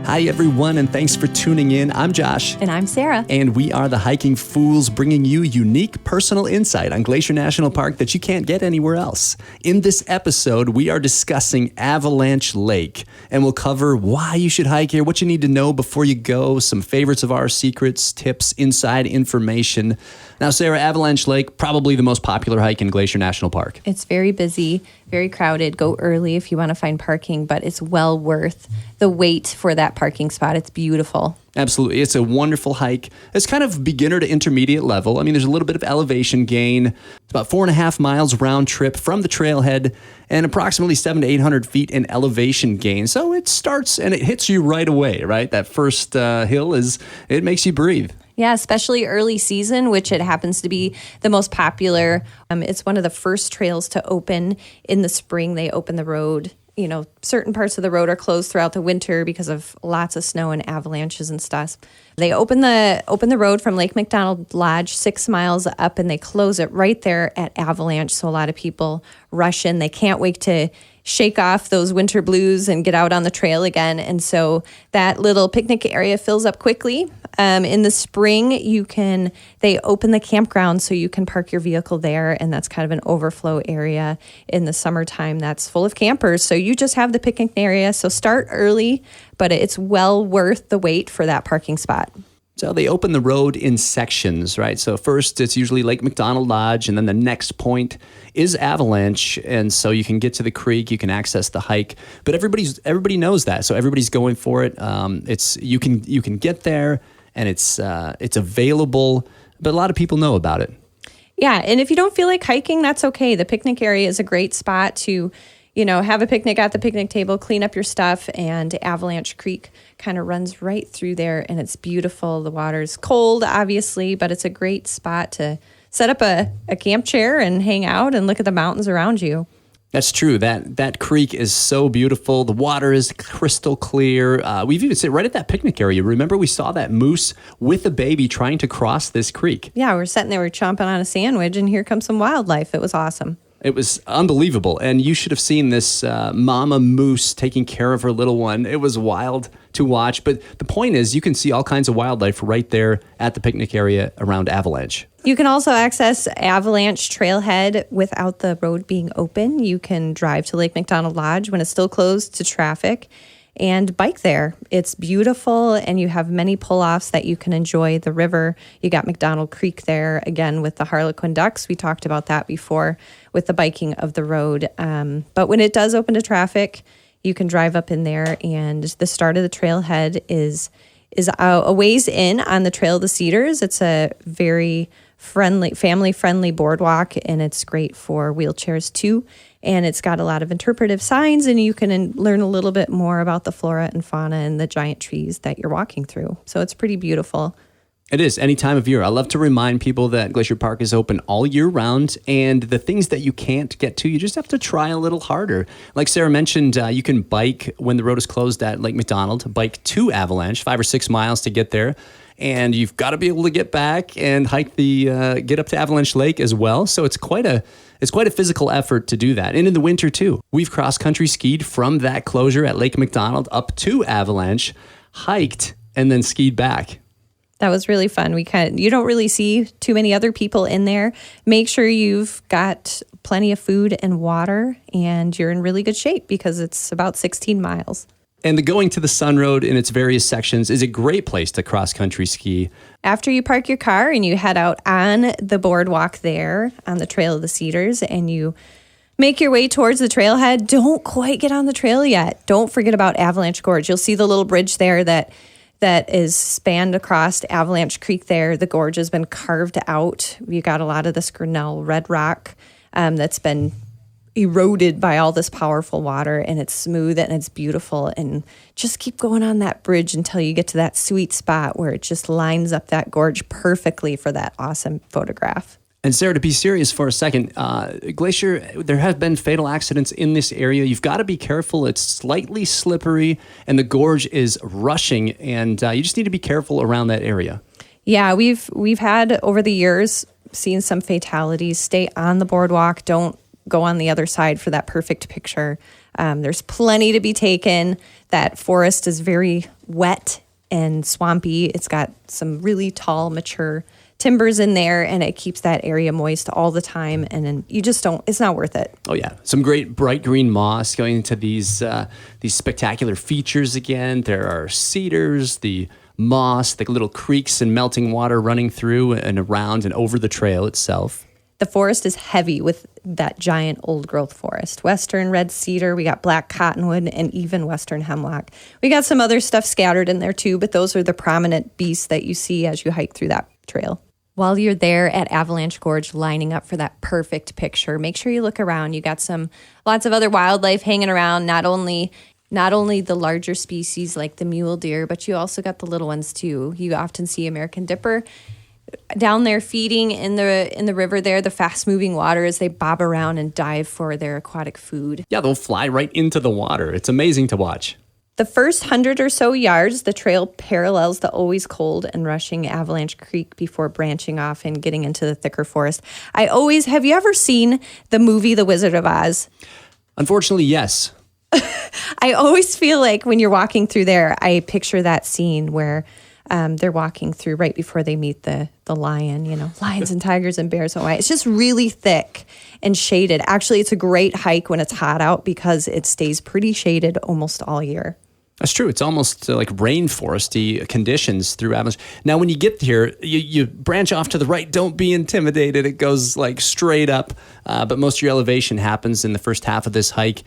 Hi, everyone, and thanks for tuning in. I'm Josh. And I'm Sarah. And we are the Hiking Fools, bringing you unique personal insight on Glacier National Park that you can't get anywhere else. In this episode, we are discussing Avalanche Lake, and we'll cover why you should hike here, what you need to know before you go, some favorites of our secrets, tips, inside information. Now, Sarah, Avalanche Lake, probably the most popular hike in Glacier National Park. It's very busy, very crowded. Go early if you want to find parking, but it's well worth the wait for that parking spot. It's beautiful. Absolutely. It's a wonderful hike. It's kind of beginner to intermediate level. I mean, there's a little bit of elevation gain. It's about 4.5 miles round trip from the trailhead and approximately 700 to 800 feet in elevation gain. So it starts and it hits you right away, right? That first hill it makes you breathe. Yeah, especially early season, which it happens to be the most popular. It's one of the first trails to open in the spring. They open the road. You know, certain parts of the road are closed throughout the winter because of lots of snow and avalanches and stuff. They open the road from Lake McDonald Lodge 6 miles up, and they close it right there at Avalanche. So a lot of people rush in. They can't wait to shake off those winter blues and get out on the trail again. And so that little picnic area fills up quickly. In the spring, they open the campground so you can park your vehicle there, and that's kind of an overflow area. In the summertime, that's full of campers, so you just have the picnic area. So start early, but it's well worth the wait for that parking spot. So they open the road in sections, right? So first it's usually Lake McDonald Lodge, and then the next point is Avalanche. And so you can get to the creek, you can access the hike, but everybody knows that. So everybody's going for it. You can get there, and it's available, but a lot of people know about it. Yeah, and if you don't feel like hiking, that's okay. The picnic area is a great spot to, have a picnic at the picnic table, clean up your stuff, and Avalanche Creek kind of runs right through there, and it's beautiful. The water's cold, obviously, but it's a great spot to set up a camp chair and hang out and look at the mountains around you. That's true. That creek is so beautiful. The water is crystal clear. We've even sit right at that picnic area. Remember, we saw that moose with a baby trying to cross this creek. Yeah, we're sitting there, we're chomping on a sandwich, and here comes some wildlife. It was awesome. It was unbelievable. And you should have seen this mama moose taking care of her little one. It was wild to watch. But the point is, you can see all kinds of wildlife right there at the picnic area around Avalanche. You can also access Avalanche Trailhead without the road being open. You can drive to Lake McDonald Lodge when it's still closed to traffic and bike there. It's beautiful, and you have many pull-offs that you can enjoy the river. You got McDonald Creek there, again, with the Harlequin ducks. We talked about that before with the biking of the road. But when it does open to traffic, you can drive up in there, and the start of the trailhead is a ways in on the Trail of the Cedars. It's a very family-friendly boardwalk, and it's great for wheelchairs too. And it's got a lot of interpretive signs, and you can learn a little bit more about the flora and fauna and the giant trees that you're walking through. So it's pretty beautiful. It is any time of year. I love to remind people that Glacier Park is open all year round, and the things that you can't get to, you just have to try a little harder. Like Sarah mentioned, you can bike when the road is closed at Lake McDonald, bike to Avalanche, 5 or 6 miles to get there. And you've got to be able to get back and hike get up to Avalanche Lake as well. So it's quite a physical effort to do that. And in the winter too. We've cross-country skied from that closure at Lake McDonald up to Avalanche, hiked, and then skied back. That was really fun. You don't really see too many other people in there. Make sure you've got plenty of food and water, and you're in really good shape because it's about 16 miles. And the Going to the Sun Road in its various sections is a great place to cross-country ski. After you park your car and you head out on the boardwalk there on the Trail of the Cedars, and you make your way towards the trailhead, don't quite get on the trail yet. Don't forget about Avalanche Gorge. You'll see the little bridge there that is spanned across Avalanche Creek there. The gorge has been carved out. You got a lot of this Grinnell red rock that's been eroded by all this powerful water, and it's smooth and it's beautiful. And just keep going on that bridge until you get to that sweet spot where it just lines up that gorge perfectly for that awesome photograph. And Sarah, to be serious for a second, Glacier, there have been fatal accidents in this area. You've got to be careful. It's slightly slippery, and the gorge is rushing, and you just need to be careful around that area. Yeah, we've had over the years seen some fatalities. Stay on the boardwalk. Don't go on the other side for that perfect picture. There's plenty to be taken. That forest is very wet and swampy. It's got some really tall, mature timbers in there, and it keeps that area moist all the time. And then you just don't, it's not worth it. Oh yeah, some great bright green moss going into these spectacular features again. There are cedars, the moss, the little creeks and melting water running through and around and over the trail itself. The forest is heavy with that giant old growth forest. Western red cedar, we got black cottonwood, and even western hemlock. We got some other stuff scattered in there too, but those are the prominent beasts that you see as you hike through that trail. While you're there at Avalanche Gorge lining up for that perfect picture, make sure you look around. You got lots of other wildlife hanging around, not only the larger species like the mule deer, but you also got the little ones too. You often see American dipper down there feeding in the river there, the fast-moving water as they bob around and dive for their aquatic food. Yeah, they'll fly right into the water. It's amazing to watch. The first 100 or so yards, the trail parallels the always cold and rushing Avalanche Creek before branching off and getting into the thicker forest. Have you ever seen the movie The Wizard of Oz? Unfortunately, yes. I always feel like when you're walking through there, I picture that scene where they're walking through right before they meet the lion, lions and tigers and bears and white. It's just really thick and shaded. Actually, it's a great hike when it's hot out because it stays pretty shaded almost all year. That's true. It's almost like rainforesty conditions through Avalanche. Now, when you get here, you branch off to the right. Don't be intimidated. It goes like straight up. But most of your elevation happens in the first half of this hike.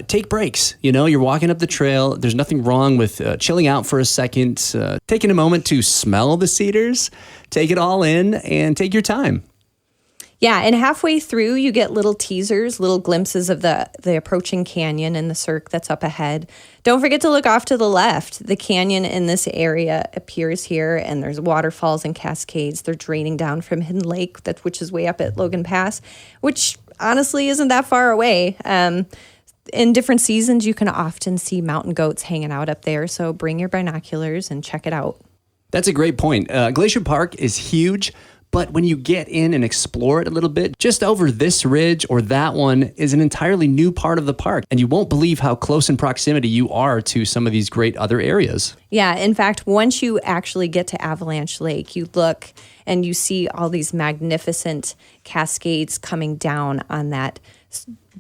Take breaks. You're walking up the trail. There's nothing wrong with chilling out for a second, taking a moment to smell the cedars, take it all in, and take your time. Yeah, and halfway through, you get little teasers, little glimpses of the approaching canyon and the cirque that's up ahead. Don't forget to look off to the left. The canyon in this area appears here, and there's waterfalls and cascades. They're draining down from Hidden Lake, which is way up at Logan Pass, which honestly isn't that far away. In different seasons, you can often see mountain goats hanging out up there, so bring your binoculars and check it out. That's a great point. Glacier Park is huge, but when you get in and explore it a little bit, just over this ridge or that one is an entirely new part of the park, and you won't believe how close in proximity you are to some of these great other areas. Yeah, in fact, once you actually get to Avalanche Lake, you look and you see all these magnificent cascades coming down on that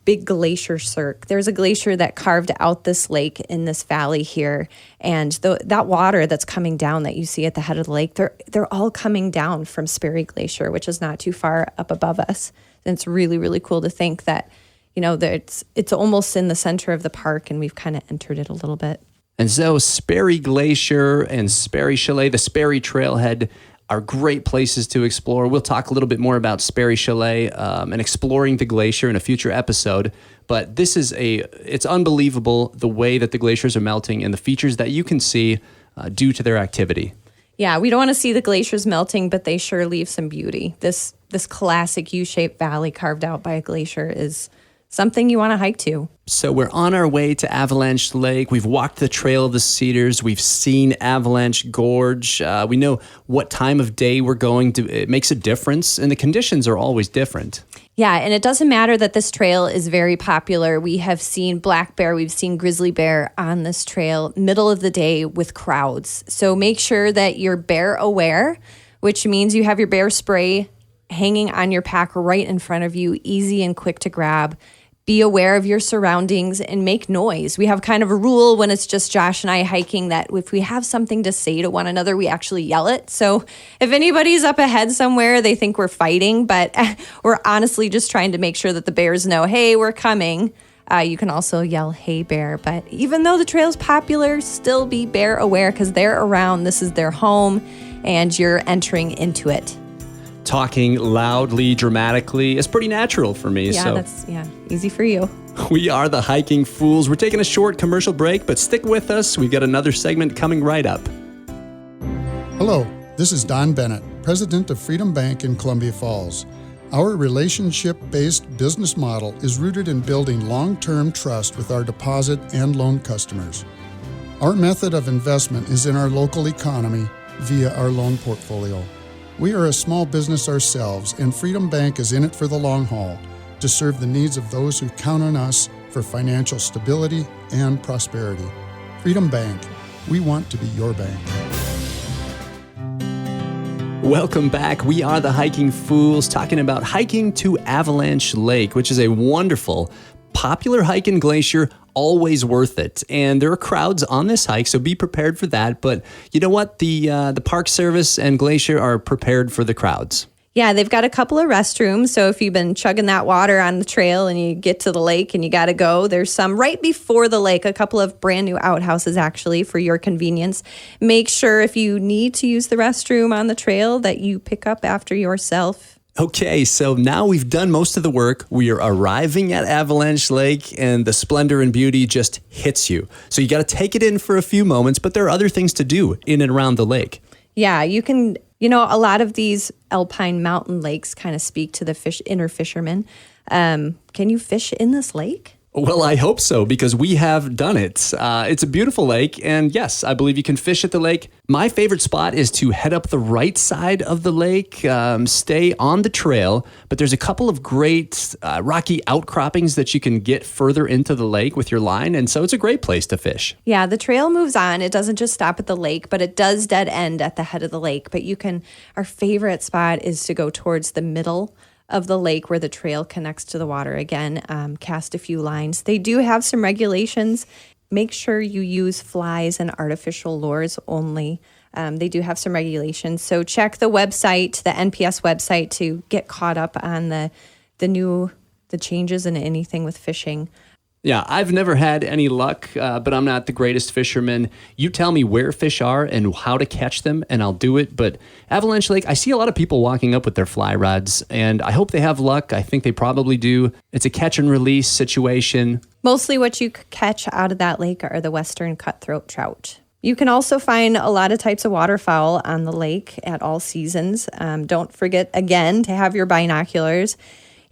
big glacier cirque. There's a glacier that carved out this lake in this valley here, and that water that's coming down that you see at the head of the lake, they're all coming down from Sperry Glacier, which is not too far up above us. And it's really, really cool to think that, that it's almost in the center of the park, and we've kind of entered it a little bit. And so Sperry Glacier and Sperry Chalet, the Sperry Trailhead, are great places to explore. We'll talk a little bit more about Sperry Chalet and exploring the glacier in a future episode. But it's unbelievable the way that the glaciers are melting and the features that you can see due to their activity. Yeah, we don't want to see the glaciers melting, but they sure leave some beauty. This classic U-shaped valley carved out by a glacier is something you want to hike to. So we're on our way to Avalanche Lake. We've walked the Trail of the Cedars. We've seen Avalanche Gorge. We know what time of day we're going to. It makes a difference, and the conditions are always different. Yeah, and it doesn't matter that this trail is very popular. We have seen black bear, we've seen grizzly bear on this trail, middle of the day with crowds. So make sure that you're bear aware, which means you have your bear spray hanging on your pack right in front of you, easy and quick to grab. Be aware of your surroundings and make noise. We have kind of a rule when it's just Josh and I hiking that if we have something to say to one another, we actually yell it. So if anybody's up ahead somewhere, they think we're fighting, but we're honestly just trying to make sure that the bears know, hey, we're coming. You can also yell, hey, bear. But even though the trail's popular, still be bear aware because they're around. This is their home and you're entering into it. Talking loudly, dramatically is pretty natural for me. Yeah, that's easy for you. We are the Hiking Fools. We're taking a short commercial break, but stick with us. We've got another segment coming right up. Hello, this is Don Bennett, president of Freedom Bank in Columbia Falls. Our relationship-based business model is rooted in building long-term trust with our deposit and loan customers. Our method of investment is in our local economy via our loan portfolio. We are a small business ourselves, and Freedom Bank is in it for the long haul to serve the needs of those who count on us for financial stability and prosperity. Freedom Bank. We want to be your bank. Welcome back. We are the Hiking Fools, talking about hiking to Avalanche Lake, which is a wonderful, popular hike in Glacier, always worth it. And there are crowds on this hike, so be prepared for that. But you know what? The Park Service and Glacier are prepared for the crowds. Yeah, they've got a couple of restrooms. So if you've been chugging that water on the trail and you get to the lake and you got to go, there's some right before the lake, a couple of brand new outhouses actually for your convenience. Make sure if you need to use the restroom on the trail that you pick up after yourself. Okay, so now we've done most of the work. We are arriving at Avalanche Lake and the splendor and beauty just hits you. So you got to take it in for a few moments, but there are other things to do in and around the lake. Yeah, you can, a lot of these alpine mountain lakes kind of speak to the inner fisherman. Can you fish in this lake? Well, I hope so, because we have done it. It's a beautiful lake, and yes, I believe you can fish at the lake. My favorite spot is to head up the right side of the lake, stay on the trail, but there's a couple of great rocky outcroppings that you can get further into the lake with your line, and so it's a great place to fish. Yeah, the trail moves on. It doesn't just stop at the lake, but it does dead end at the head of the lake. But our favorite spot is to go towards the middle of the lake where the trail connects to the water again. Cast a few lines. They do have some regulations. Make sure you use flies and artificial lures only. They do have some regulations. So check the website, the NPS website, to get caught up on the changes in anything with fishing. Yeah, I've never had any luck, but I'm not the greatest fisherman. You tell me where fish are and how to catch them, and I'll do it. But Avalanche Lake, I see a lot of people walking up with their fly rods, and I hope they have luck. I think they probably do. It's a catch and release situation. Mostly what you catch out of that lake are the western cutthroat trout. You can also find a lot of types of waterfowl on the lake at all seasons. Don't forget, again, to have your binoculars.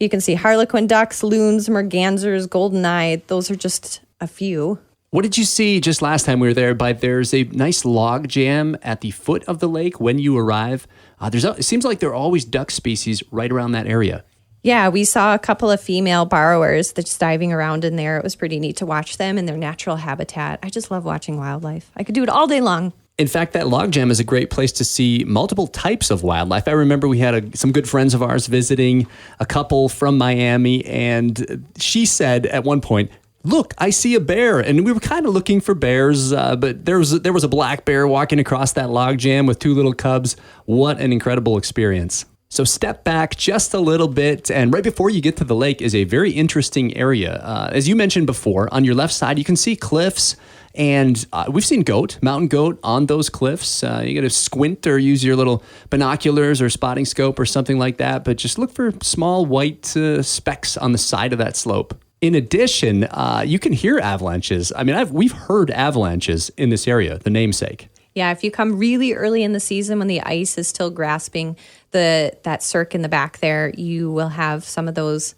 You can see harlequin ducks, loons, mergansers, goldeneye. Those are just a few. What did you see just last time we were there? There's a nice log jam at the foot of the lake when you arrive. It seems like there are always duck species right around that area. Yeah, we saw a couple of female borrowers that's diving around in there. It was pretty neat to watch them in their natural habitat. I just love watching wildlife. I could do it all day long. In fact, that log jam is a great place to see multiple types of wildlife. I remember we had some good friends of ours visiting, a couple from Miami, and she said at one point, "Look, I see a bear." And we were kind of looking for bears, but there was a black bear walking across that log jam with two little cubs. What an incredible experience. So step back just a little bit, and right before you get to the lake is a very interesting area. As you mentioned before, on your left side, you can see cliffs, and we've seen mountain goat on those cliffs. You got to squint or use your little binoculars or spotting scope or something like that, but just look for small white specks on the side of that slope. In addition, you can hear avalanches. I mean, we've heard avalanches in this area, the namesake. Yeah, if you come really early in the season when the ice is still grasping that cirque in the back there, you will have some of those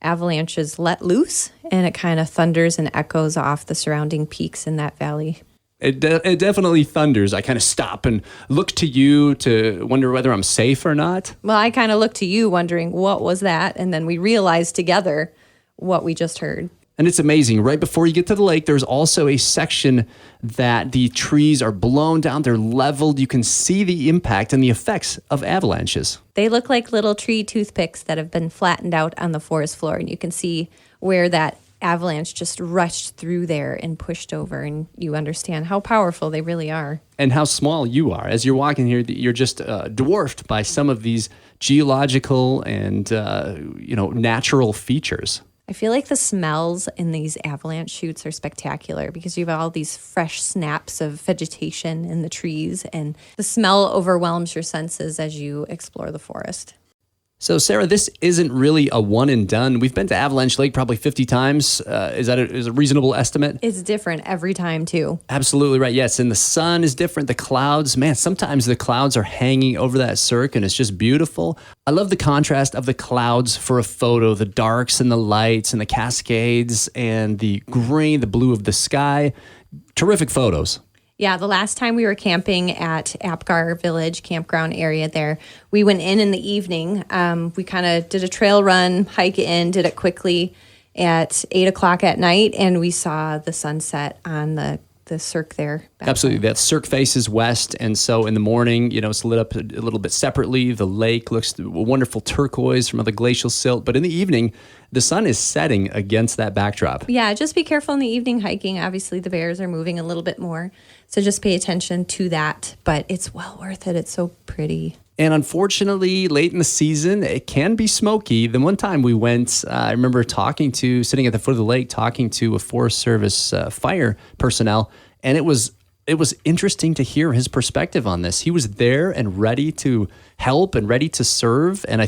avalanches let loose, and it kind of thunders and echoes off the surrounding peaks in that valley. It definitely thunders. I kind of stop and look to you to wonder whether I'm safe or not. Well, I kind of look to you wondering, what was that? And then we realized together what we just heard. And it's amazing. Right before you get to the lake, there's also a section that the trees are blown down. They're leveled. You can see the impact and the effects of avalanches. They look like little tree toothpicks that have been flattened out on the forest floor. And you can see where that avalanche just rushed through there and pushed over. And you understand how powerful they really are. And how small you are. As you're walking here, you're just dwarfed by some of these geological and natural features. I feel like the smells in these avalanche chutes are spectacular because you have all these fresh snaps of vegetation in the trees, and the smell overwhelms your senses as you explore the forest. So, Sarah, this isn't really a one and done. We've been to Avalanche Lake probably 50 times. Is that a reasonable estimate? It's different every time, too. Absolutely right. Yes, and the sun is different. The clouds, man, sometimes the clouds are hanging over that cirque, and it's just beautiful. I love the contrast of the clouds for a photo, the darks and the lights and the cascades and the green, the blue of the sky. Terrific photos. Yeah, the last time we were camping at Apgar Village campground area there, we went in the evening. We kind of did a trail run, hike in, did it quickly, at 8 o'clock at night, and we saw the sunset on the cirque there. Absolutely. That cirque faces west. And so in the morning, it's lit up a little bit separately. The lake looks wonderful turquoise from the glacial silt. But in the evening, the sun is setting against that backdrop. Yeah, just be careful in the evening hiking. Obviously, the bears are moving a little bit more. So just pay attention to that. But it's well worth it. It's so pretty. And unfortunately, late in the season, it can be smoky. The one time we went, I remember sitting at the foot of the lake, talking to a Forest Service fire personnel, and it was interesting to hear his perspective on this. He was there and ready to help and ready to serve. And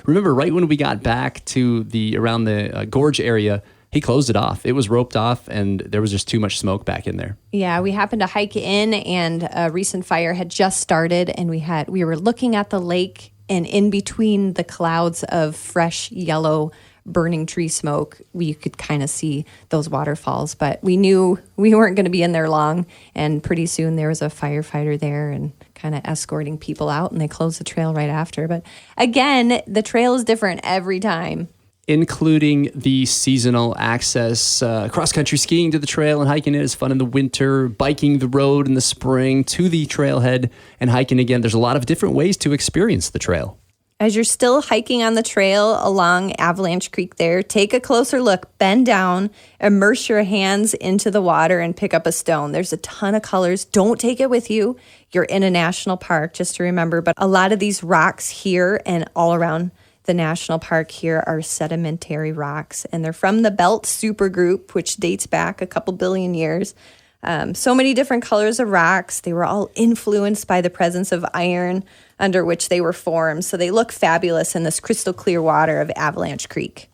remember right when we got back to around the gorge area, he closed it off. It was roped off, and there was just too much smoke back in there. Yeah, we happened to hike in, and a recent fire had just started, and we were looking at the lake, and in between the clouds of fresh yellow burning tree smoke, we could kind of see those waterfalls. But we knew we weren't going to be in there long, and pretty soon there was a firefighter there and kind of escorting people out, and they closed the trail right after. But again, the trail is different every time, including the seasonal access. Cross-country skiing to the trail and hiking it is fun in the winter. Biking the road in the spring to the trailhead and hiking again. There's a lot of different ways to experience the trail. As you're still hiking on the trail along Avalanche Creek there, take a closer look, bend down, immerse your hands into the water, and pick up a stone. There's a ton of colors. Don't take it with you. You're in a national park, just to remember. But a lot of these rocks here and all around the national park here are sedimentary rocks, and they're from the Belt supergroup, which dates back a couple billion years. So many different colors of rocks. They were all influenced by the presence of iron under which they were formed. So they look fabulous in this crystal clear water of Avalanche Creek.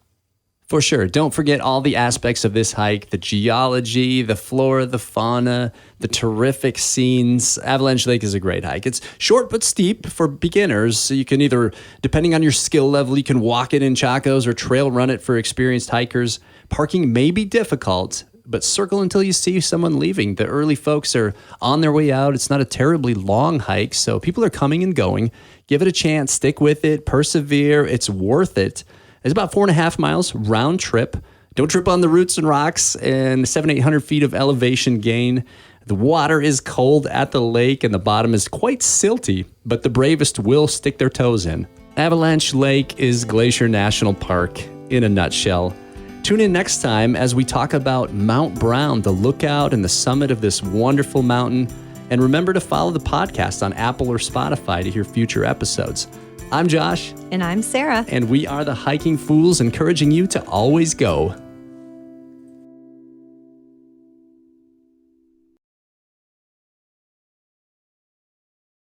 For sure. Don't forget all the aspects of this hike, the geology, the flora, the fauna, the terrific scenes. Avalanche Lake is a great hike. It's short but steep for beginners. So you can either, depending on your skill level, you can walk it in chacos or trail run it for experienced hikers. Parking may be difficult, but circle until you see someone leaving. The early folks are on their way out. It's not a terribly long hike, so people are coming and going. Give it a chance. Stick with it. Persevere. It's worth it. It's about 4.5 miles round trip. Don't trip on the roots and rocks, and 700-800 feet of elevation gain. The water is cold at the lake, and the bottom is quite silty, but the bravest will stick their toes in. Avalanche Lake is Glacier National Park in a nutshell. Tune in next time as we talk about Mount Brown, the lookout and the summit of this wonderful mountain. And remember to follow the podcast on Apple or Spotify to hear future episodes. I'm Josh. And I'm Sarah. And we are the Hiking Fools, encouraging you to always go